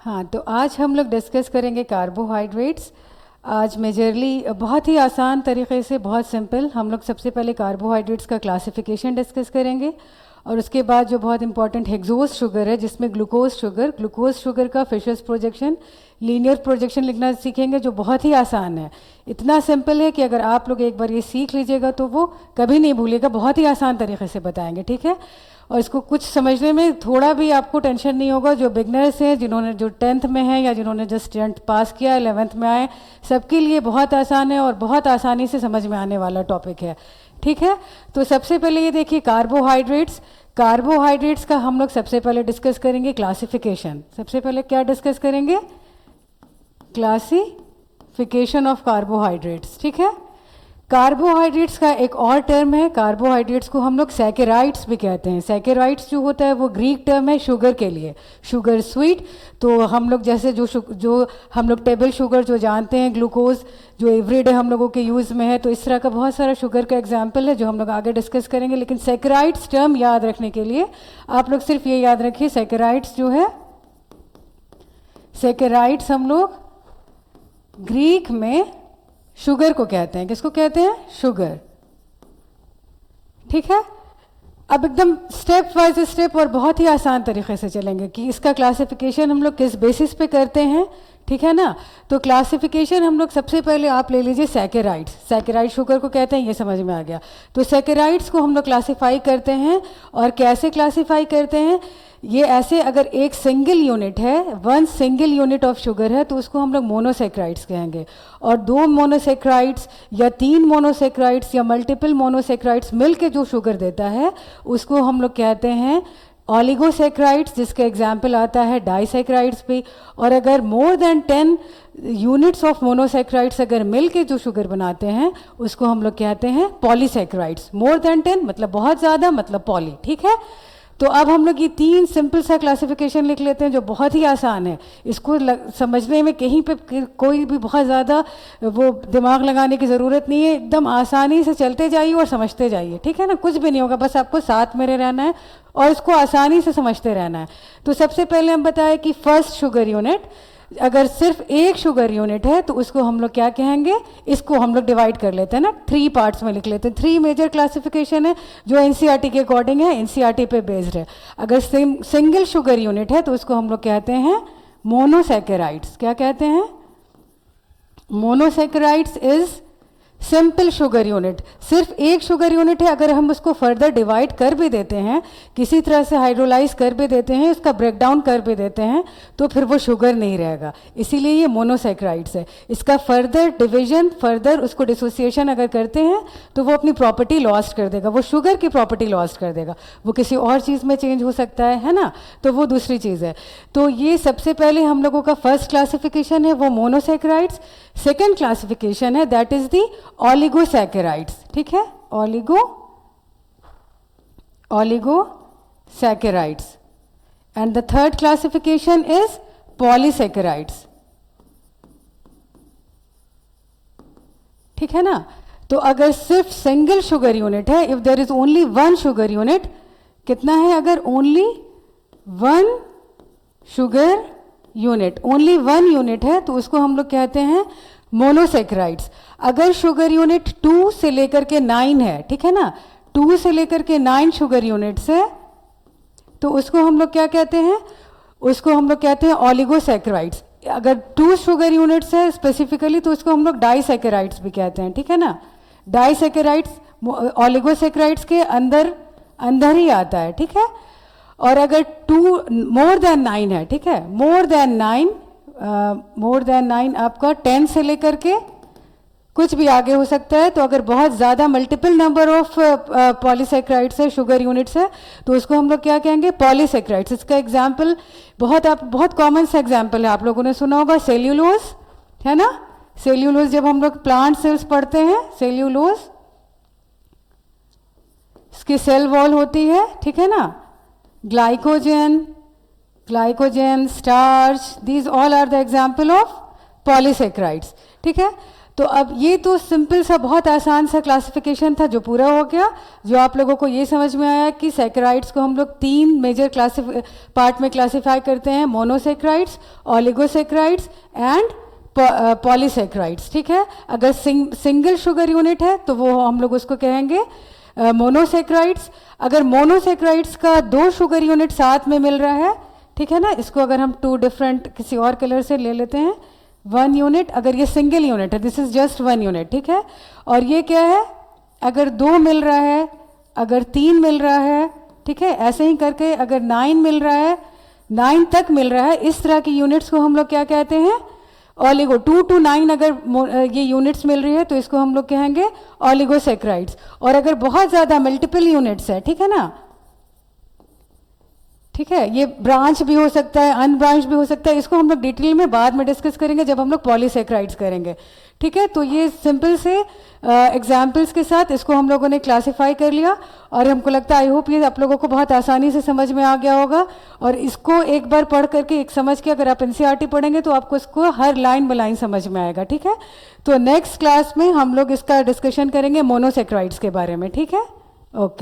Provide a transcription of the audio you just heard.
हाँ, तो आज हम लोग डिस्कस करेंगे कार्बोहाइड्रेट्स। आज मेजरली बहुत ही आसान तरीके से, बहुत सिंपल, हम लोग सबसे पहले कार्बोहाइड्रेट्स का क्लासिफिकेशन डिस्कस करेंगे और उसके बाद जो बहुत इंपॉर्टेंट हेक्सोज शुगर है जिसमें ग्लूकोज शुगर का फिशर्स प्रोजेक्शन, लीनियर प्रोजेक्शन लिखना सीखेंगे जो बहुत ही आसान है। इतना सिंपल है कि अगर आप लोग एक बार ये सीख लीजिएगा तो वो कभी नहीं भूलिएगा, बहुत ही आसान तरीके से बताएंगे, ठीक है। और इसको कुछ समझने में थोड़ा भी आपको टेंशन नहीं होगा। जो बिगनर्स हैं, जिन्होंने जो 10th में है या जिन्होंने जस्ट 10th पास किया, 11th में आए, सबके लिए बहुत आसान है और बहुत आसानी से समझ में आने वाला टॉपिक है, ठीक है। तो सबसे पहले ये देखिए कार्बोहाइड्रेट्स का हम लोग सबसे पहले डिस्कस करेंगे क्लासिफिकेशन। सबसे पहले क्या डिस्कस करेंगे? क्लासिफिकेशन ऑफ कार्बोहाइड्रेट्स, ठीक है। कार्बोहाइड्रेट्स का एक और टर्म है, कार्बोहाइड्रेट्स को हम लोग सैकेराइड्स भी कहते हैं। सैकेराइड्स जो होता है वो ग्रीक टर्म है शुगर के लिए, शुगर स्वीट। तो हम लोग जैसे जो हम लोग टेबल शुगर जो जानते हैं, ग्लूकोज जो एवरीडे हम लोगों के यूज़ में है, तो इस तरह का बहुत सारा शुगर का एग्जाम्पल है जो हम लोग आगे डिस्कस करेंगे। लेकिन सैकेराइड्स टर्म याद रखने के लिए आप लोग सिर्फ ये याद रखिए, सैकेराइड्स जो है, सैकेराइड्स हम लोग ग्रीक में शुगर को कहते हैं। किसको कहते हैं? शुगर, ठीक है। अब एकदम स्टेप वाइज स्टेप और बहुत ही आसान तरीके से चलेंगे कि इसका क्लासिफिकेशन हम लोग किस बेसिस पे करते हैं, ठीक है ना। तो क्लासिफिकेशन हम लोग सबसे पहले आप ले लीजिए सैकेराइड्स। सैकेराइड शुगर को कहते हैं, ये समझ में आ गया। तो सैकेराइड्स को हम लोग क्लासीफाई करते हैं और कैसे क्लासीफाई करते हैं? ये ऐसे, अगर एक सिंगल यूनिट है, one single unit of sugar है, तो उसको हम लोग मोनोसैकेराइड्स कहेंगे। और दो मोनोसैकेराइड्स या तीन मोनोसैकेराइड्स या मल्टीपल मोनोसैकेराइड्स मिलके जो शुगर देता है उसको हम लोग कहते हैं ऑलिगोसैकेराइड्स, जिसका एग्जाम्पल आता है डाइसैकेराइड्स भी। और अगर more than 10 units of monosaccharides अगर मिलके जो शुगर बनाते हैं उसको हम लोग कहते हैं पॉलीसैकेराइड्स। मोर देन 10 मतलब बहुत ज़्यादा, मतलब पॉली, ठीक है। तो अब हम लोग ये तीन सिंपल सा क्लासिफिकेशन लिख लेते हैं जो बहुत ही आसान है। इसको समझने में कहीं पे कोई भी बहुत ज़्यादा वो दिमाग लगाने की ज़रूरत नहीं है, एकदम आसानी से चलते जाइए और समझते जाइए, ठीक है ना। कुछ भी नहीं होगा, बस आपको साथ मेरे रहना है और इसको आसानी से समझते रहना है। तो सबसे पहले हम बताएं कि फर्स्ट शुगर यूनिट, अगर सिर्फ एक शुगर यूनिट है तो उसको हम लोग क्या कहेंगे? इसको हम लोग डिवाइड कर लेते हैं ना, 3 पार्ट्स में लिख लेते हैं। 3 मेजर क्लासिफिकेशन है जो एनसीईआरटी के अकॉर्डिंग है, एनसीईआरटी पे बेस्ड है। अगर सिंगल शुगर यूनिट है तो उसको हम लोग कहते हैं मोनोसैकेराइड्स। क्या कहते हैं? Monosaccharides is simple sugar unit. सिर्फ एक शुगर यूनिट है, अगर हम उसको फर्दर डिवाइड कर भी देते हैं, किसी तरह से हाइड्रोलाइज कर भी देते हैं, उसका ब्रेकडाउन कर भी देते हैं, तो फिर वो शुगर नहीं रहेगा। इसीलिए ये मोनोसैकेराइड्स है। इसका फर्दर डिवीजन, फर्दर उसको डिसोसिएशन अगर करते हैं तो वो अपनी प्रॉपर्टी लॉस्ट कर देगा, वो शुगर की प्रॉपर्टी लॉस्ट कर देगा, वो किसी और चीज़ में चेंज हो सकता है ना, तो वो दूसरी चीज़ है। तो ये सबसे पहले हम लोगों का फर्स्ट क्लासिफिकेशन है वो मोनोसैकेराइड्स। सेकेंड क्लासिफिकेशन है दैट इज दी ऑलिगोसैकेराइड्स, ठीक है। Oligosaccharides. And the third classification is polysaccharides, ठीक है ना। तो अगर सिर्फ सिंगल शुगर यूनिट है, if there is only one sugar unit, कितना है? अगर only one sugar unit, only one unit है तो उसको हम लोग कहते हैं मोनोसैकेराइड्स। अगर शुगर यूनिट 2 से लेकर के 9 है, ठीक है ना, 2 से लेकर के 9 शुगर यूनिट्स है, तो उसको हम लोग क्या कहते हैं? उसको हम लोग कहते हैं ऑलिगोसैकेराइड्स। अगर 2 शुगर यूनिट्स है स्पेसिफिकली तो उसको हम लोग डाइसैकेराइड्स भी कहते हैं, ठीक है ना। डाइसैकेराइड्स ऑलिगोसैकेराइड्स के अंदर अंदर ही आता है, ठीक है। और अगर 2 मोर देन 9 है, ठीक है, मोर देन 9 आपका 10 से लेकर के कुछ भी आगे हो सकता है। तो अगर बहुत ज़्यादा मल्टीपल नंबर ऑफ पॉलीसैकेराइड्स है, शुगर यूनिट्स है, तो उसको हम लोग क्या कहेंगे? पॉलीसैकेराइड्स। इसका एग्जाम्पल बहुत कॉमन सा एग्जाम्पल है, आप लोगों ने सुना होगा सेल्यूलोज, है ना। सेल्यूलोज जब हम लोग प्लांट सेल्स पढ़ते हैं, सेल्यूलोज इसकी सेल वॉल होती है, ठीक है ना। Glycogen, starch, these all are the example of polysaccharides, ठीक है। तो अब ये तो सिंपल सा बहुत आसान सा क्लासिफिकेशन था जो पूरा हो गया, जो आप लोगों को ये समझ में आया कि सैकराइड्स को हम लोग 3 मेजर पार्ट में क्लासिफाई करते हैं, मोनोसैकराइड्स, ओलिगोसैकराइड्स एंड पॉलीसैकराइड्स, ठीक है। अगर सिंगल शुगर यूनिट है तो वो हम लोग उसको कहेंगे मोनोसैकराइड्स। अगर मोनोसैकराइड्स का 2 शुगर यूनिट साथ में मिल रहा है, ठीक है ना, इसको अगर हम 2 डिफरेंट किसी और कलर से ले लेते हैं, 1 यूनिट, अगर ये सिंगल यूनिट है, दिस इज जस्ट 1 यूनिट, ठीक है। और ये क्या है, अगर 2 मिल रहा है, अगर 3 मिल रहा है, ठीक है, ऐसे ही करके अगर 9 मिल रहा है, 9 तक मिल रहा है, इस तरह की यूनिट्स को हम लोग क्या कहते हैं, ओलिगो। 2 to 9 अगर ये यूनिट्स मिल रही है तो इसको हम लोग कहेंगे ओलिगोसैकराइड्स। और अगर बहुत ज़्यादा मल्टीपल यूनिट्स है, ठीक है ना, ठीक है, ये ब्रांच भी हो सकता है, अनब्रांच भी हो सकता है, इसको हम लोग डिटेल में बाद में डिस्कस करेंगे जब हम लोग पॉलीसैकराइड्स करेंगे, ठीक है। तो ये सिंपल से एग्जाम्पल्स के साथ इसको हम लोगों ने क्लासिफाई कर लिया, और हमको लगता है आई होप ये आप लोगों को बहुत आसानी से समझ में आ गया होगा। और इसको एक बार पढ़ करके एक समझ के अगर आप एनसीईआरटी पढ़ेंगे तो आपको इसको हर लाइन बाय लाइन समझ में आएगा, ठीक है। तो नेक्स्ट क्लास में हम लोग इसका डिस्कशन करेंगे मोनोसैकराइड्स के बारे में, ठीक है, ओके।